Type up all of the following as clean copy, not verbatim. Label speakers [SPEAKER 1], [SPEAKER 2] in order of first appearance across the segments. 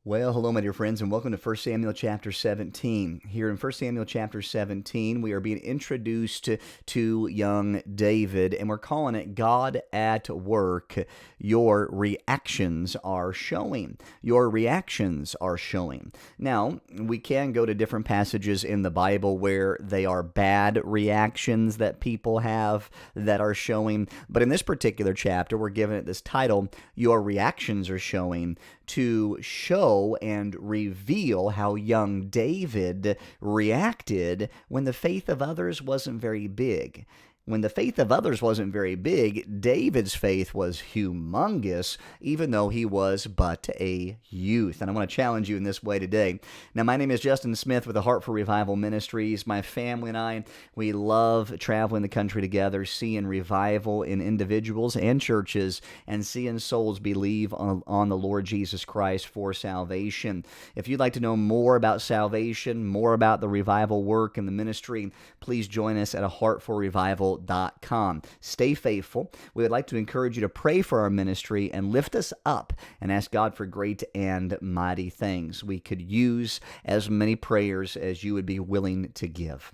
[SPEAKER 1] Well, hello, my dear friends, and welcome to 1 Samuel chapter 17. Here in 1 Samuel chapter 17, we are being introduced to young David, and we're calling it God at Work. Your reactions are showing. Your reactions are showing. Now, we can go to different passages in the Bible where they are bad reactions that people have that are showing, but in this particular chapter, we're given it this title, Your Reactions Are Showing, to show and reveal how young David reacted when the faith of others wasn't very big. When the faith of others wasn't very big, David's faith was humongous, even though he was but a youth. And I want to challenge you in this way today. Now, my name is Justyn Smith with the Heart for Revival Ministries. My family and I, we love traveling the country together, seeing revival in individuals and churches, and seeing souls believe on the Lord Jesus Christ for salvation. If you'd like to know more about salvation, more about the revival work and the ministry, please join us at heartforrevival.com. Stay faithful. We would like to encourage you to pray for our ministry and lift us up and ask God for great and mighty things. We could use as many prayers as you would be willing to give.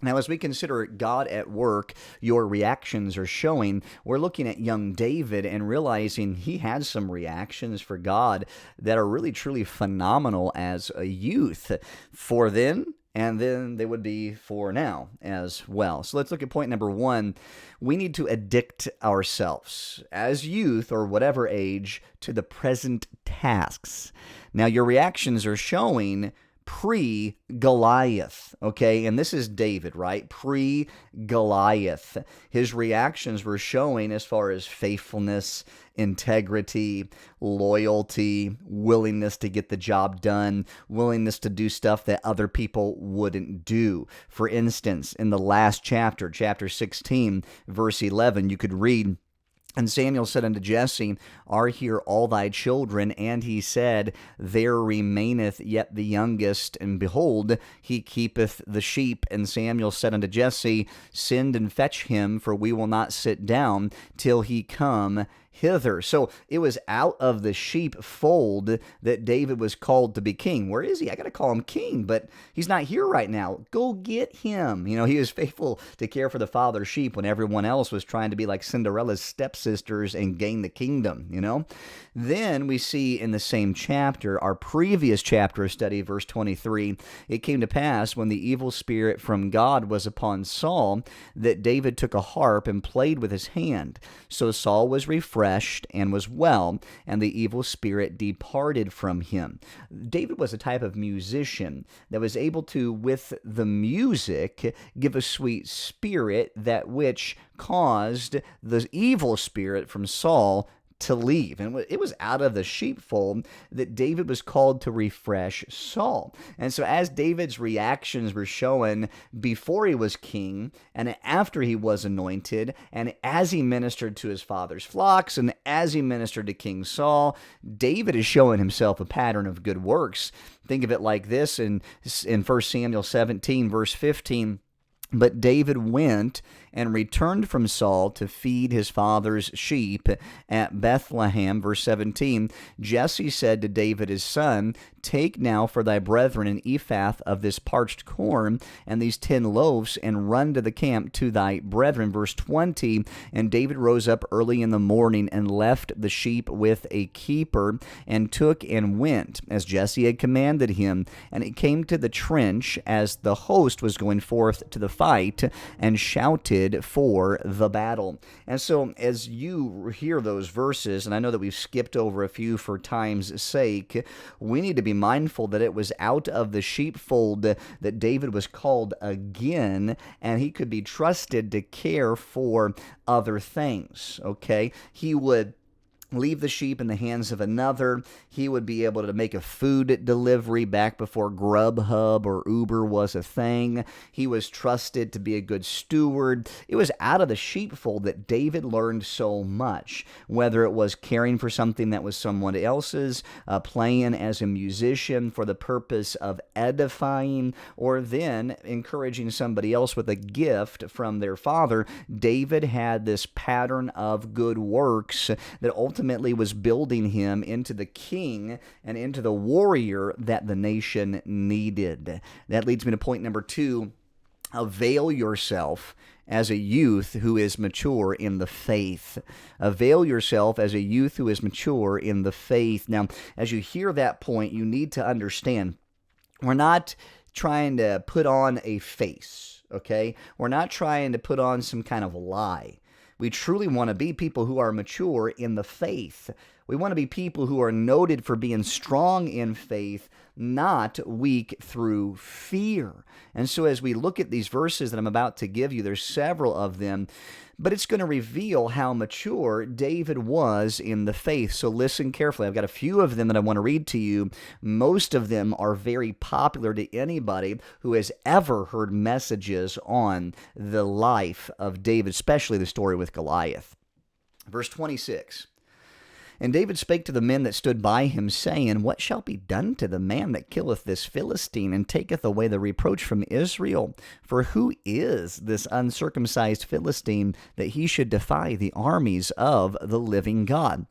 [SPEAKER 1] Now, as we consider God at work, your reactions are showing, we're looking at young David and realizing he had some reactions for God that are really, truly phenomenal as a youth. For then, and then they would be for now as well. So let's look at point number one. We need to addict ourselves as youth or whatever age to the present tasks. Now, your reactions are showing pre-Goliath, okay? And this is David, right? Pre-Goliath. His reactions were showing as far as faithfulness, integrity, loyalty, willingness to get the job done, willingness to do stuff that other people wouldn't do. For instance, in the last chapter, chapter 16, verse 11, you could read, "And Samuel said unto Jesse, Are here all thy children? And he said, There remaineth yet the youngest, and behold, he keepeth the sheep. And Samuel said unto Jesse, Send and fetch him, for we will not sit down till he come hither." So it was out of the sheepfold that David was called to be king. Where is he? I got to call him king, but he's not here right now. Go get him. You know, he was faithful to care for the father's sheep when everyone else was trying to be like Cinderella's stepsisters and gain the kingdom, you know. Then we see in the same chapter, our previous chapter of study, verse 23, "It came to pass when the evil spirit from God was upon Saul, that David took a harp and played with his hand. So Saul was refreshed and was well, and the evil spirit departed from him." David was a type of musician that was able to, with the music, give a sweet spirit that which caused the evil spirit from Saul to leave. And it was out of the sheepfold that David was called to refresh Saul. And so as David's reactions were showing before he was king and after he was anointed, and as he ministered to his father's flocks and as he ministered to King Saul, David is showing himself a pattern of good works. Think of it like this in 1 Samuel 17, verse 15. "But David went and returned from Saul to feed his father's sheep at Bethlehem." Verse 17, "Jesse said to David his son, Take now for thy brethren an ephah of this parched corn and these 10 loaves, and run to the camp to thy brethren." Verse 20, "And David rose up early in the morning and left the sheep with a keeper, and took and went, as Jesse had commanded him. And it came to the trench as the host was going forth to the fight, and shouted for the battle." And so as you hear those verses, and I know that we've skipped over a few for time's sake, we need to be mindful that it was out of the sheepfold that David was called again, and he could be trusted to care for other things, okay? He would leave the sheep in the hands of another. He would be able to make a food delivery back before Grubhub or Uber was a thing. He was trusted to be a good steward. It was out of the sheepfold that David learned so much, whether it was caring for something that was someone else's, playing as a musician for the purpose of edifying, or then encouraging somebody else with a gift from their father. David had this pattern of good works that ultimately ultimately was building him into the king and into the warrior that the nation needed. That leads me to point number 2. Avail yourself as a youth who is mature in the faith. Avail yourself as a youth who is mature in the faith. Now, as you hear that point, you need to understand we're not trying to put on a face, okay? We're not trying to put on some kind of lie. We truly want to be people who are mature in the faith. We want to be people who are noted for being strong in faith, not weak through fear. And so as we look at these verses that I'm about to give you, there's several of them, but it's going to reveal how mature David was in the faith. So listen carefully. I've got a few of them that I want to read to you. Most of them are very popular to anybody who has ever heard messages on the life of David, especially the story with Goliath. Verse 26. And David spake to the men that stood by him, saying, What shall be done to the man that killeth this Philistine, and taketh away the reproach from Israel? For who is this uncircumcised Philistine, that he should defy the armies of the living God?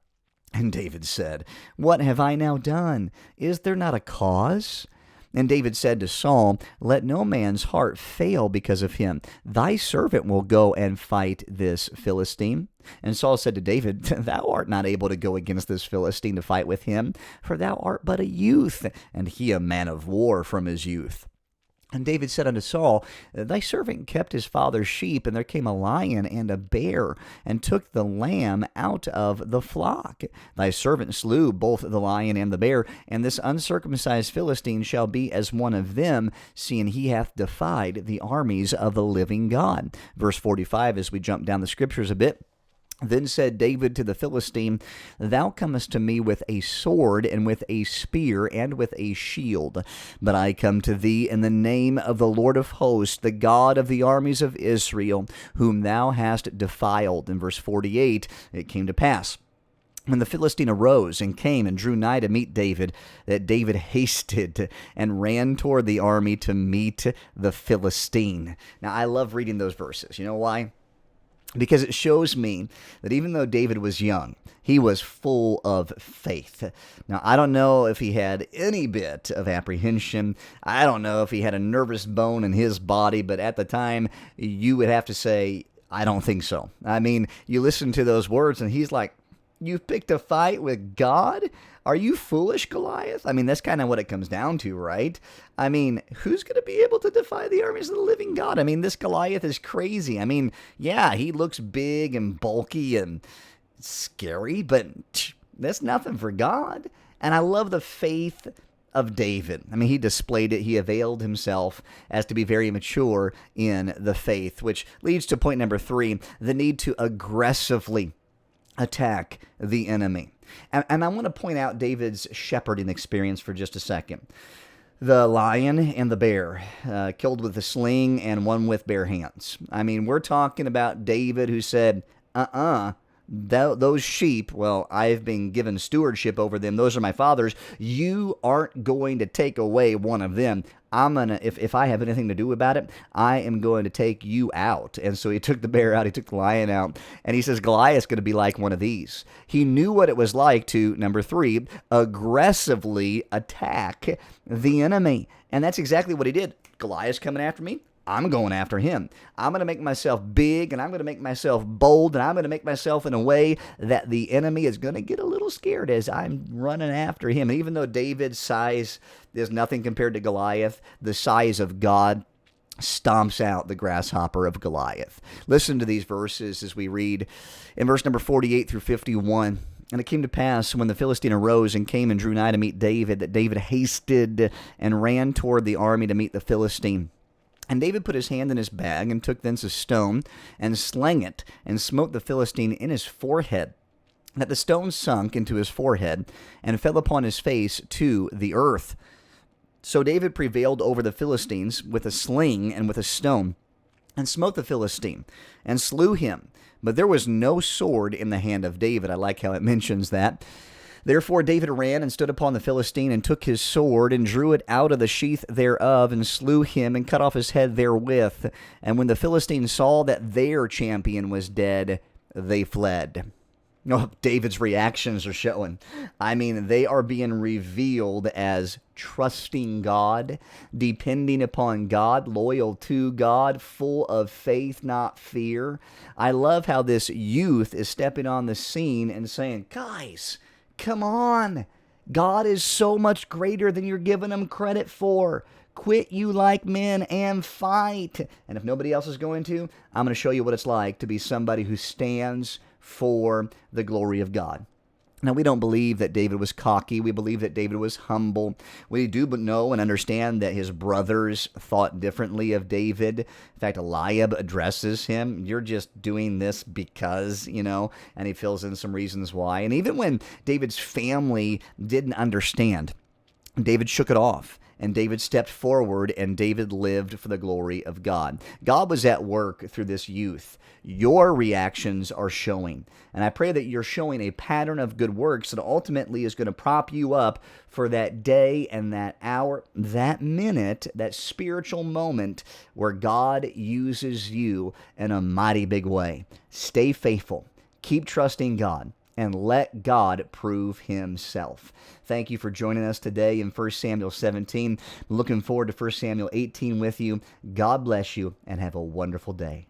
[SPEAKER 1] And David said, What have I now done? Is there not a cause? And David said to Saul, Let no man's heart fail because of him. Thy servant will go and fight this Philistine. And Saul said to David, Thou art not able to go against this Philistine to fight with him, for thou art but a youth, and he a man of war from his youth. And David said unto Saul, Thy servant kept his father's sheep, and there came a lion and a bear, and took the lamb out of the flock. Thy servant slew both the lion and the bear, and this uncircumcised Philistine shall be as one of them, seeing he hath defied the armies of the living God. Verse 45, as we jump down the scriptures a bit. Then said David to the Philistine, Thou comest to me with a sword, and with a spear, and with a shield. But I come to thee in the name of the Lord of hosts, the God of the armies of Israel, whom thou hast defiled. In verse 48, it came to pass, when the Philistine arose and came and drew nigh to meet David, that David hasted and ran toward the army to meet the Philistine. Now, I love reading those verses. You know why? Because it shows me that even though David was young, he was full of faith. Now, I don't know if he had any bit of apprehension. I don't know if he had a nervous bone in his body, but at the time, you would have to say, I don't think so. I mean, you listen to those words, and he's like, You picked a fight with God? Are you foolish, Goliath? I mean, that's kind of what it comes down to, right? I mean, who's going to be able to defy the armies of the living God? I mean, this Goliath is crazy. I mean, yeah, he looks big and bulky and scary, but that's nothing for God. And I love the faith of David. I mean, he displayed it. He availed himself as to be very mature in the faith, which leads to point number 3, the need to aggressively attack the enemy. And I want to point out David's shepherding experience for just a second. The lion and the bear, killed with a sling and one with bare hands. I mean, we're talking about David who said, those sheep, well, I've been given stewardship over them. Those are my father's. You aren't going to take away one of them. I'm going to, if I have anything to do about it, I am going to take you out. And so he took the bear out, he took the lion out, and he says Goliath's going to be like one of these. He knew what it was like to, number 3, aggressively attack the enemy. And that's exactly what he did. Goliath's coming after me. I'm going after him. I'm going to make myself big, and I'm going to make myself bold, and I'm going to make myself in a way that the enemy is going to get a little scared as I'm running after him. And even though David's size is nothing compared to Goliath, the size of God stomps out the grasshopper of Goliath. Listen to these verses as we read in verse number 48 through 51. And it came to pass, when the Philistine arose and came and drew nigh to meet David, that David hasted and ran toward the army to meet the Philistine. And David put his hand in his bag, and took thence a stone, and slang it, and smote the Philistine in his forehead, that the stone sunk into his forehead, and fell upon his face to the earth. So David prevailed over the Philistines with a sling and with a stone, and smote the Philistine, and slew him. But there was no sword in the hand of David. I like how it mentions that. Therefore David ran and stood upon the Philistine, and took his sword, and drew it out of the sheath thereof, and slew him, and cut off his head therewith. And when the Philistines saw that their champion was dead, they fled. No, David's reactions are showing. I mean, they are being revealed as trusting God, depending upon God, loyal to God, full of faith, not fear. I love how this youth is stepping on the scene and saying, guys, come on. God is so much greater than you're giving him credit for. Quit you like men and fight. And if nobody else is going to, I'm going to show you what it's like to be somebody who stands for the glory of God. Now, we don't believe that David was cocky. We believe that David was humble. We do know and understand that his brothers thought differently of David. In fact, Eliab addresses him. You're just doing this because, and he fills in some reasons why. And even when David's family didn't understand, David shook it off. And David stepped forward, and David lived for the glory of God. God was at work through this youth. Your reactions are showing. And I pray that you're showing a pattern of good works that ultimately is going to prop you up for that day and that hour, that minute, that spiritual moment where God uses you in a mighty big way. Stay faithful. Keep trusting God. And let God prove himself. Thank you for joining us today in 1 Samuel 17. Looking forward to 1 Samuel 18 with you. God bless you and have a wonderful day.